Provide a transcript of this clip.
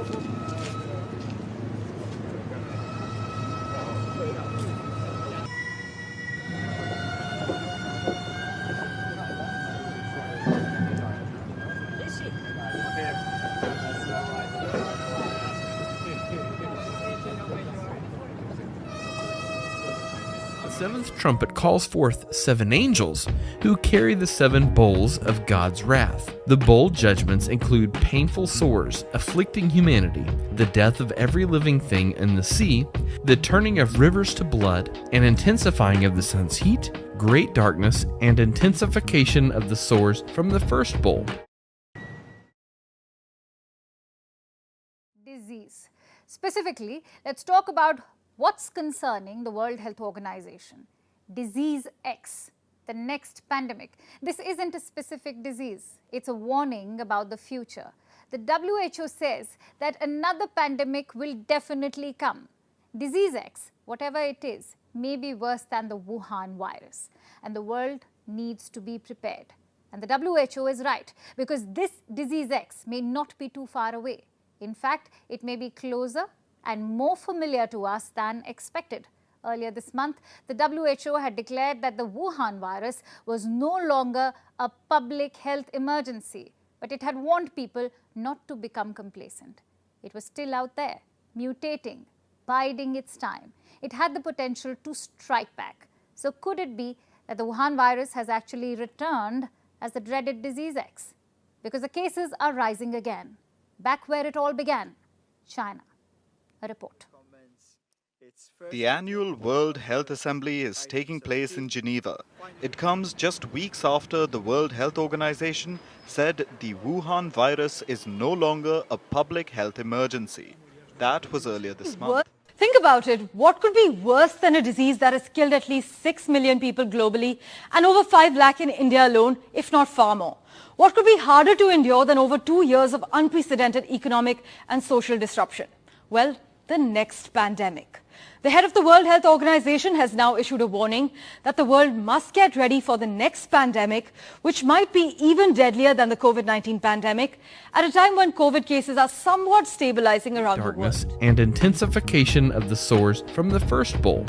The seventh trumpet calls forth 7 angels who carry the 7 bowls of God's wrath. The bowl judgments include painful sores afflicting humanity, the death of every living thing in the sea, the turning of rivers to blood, an intensifying of the sun's heat, great darkness, and intensification of the sores from the first bowl. Disease. Specifically, let's talk about what's concerning the World Health Organization. Disease X, the next pandemic. This isn't a specific disease. It's a warning about the future. The WHO says that another pandemic will definitely come. Disease X, whatever it is, may be worse than the Wuhan virus. And the world needs to be prepared. And the WHO is right, because this Disease X may not be too far away. In fact, it may be closer and more familiar to us than expected. Earlier this month, the WHO had declared that the Wuhan virus was no longer a public health emergency, but it had warned people not to become complacent. It was still out there, mutating, biding its time. It had the potential to strike back. So could it be that the Wuhan virus has actually returned as the dreaded Disease X? Because the cases are rising again, back where it all began, China. A report. The annual World Health Assembly is taking place in Geneva. It comes just weeks after the World Health Organization said the Wuhan virus is no longer a public health emergency. That was earlier this month. Think about it. What could be worse than a disease that has killed at least 6 million people globally and over 5 lakh in India alone, if not far more? What could be harder to endure than over 2 years of unprecedented economic and social disruption? Well, the next pandemic. The head of the World Health Organization has now issued a warning that the world must get ready for the next pandemic, which might be even deadlier than the COVID-19 pandemic, at a time when COVID cases are somewhat stabilizing around the world. Darkness and intensification of the sores from the first bowl.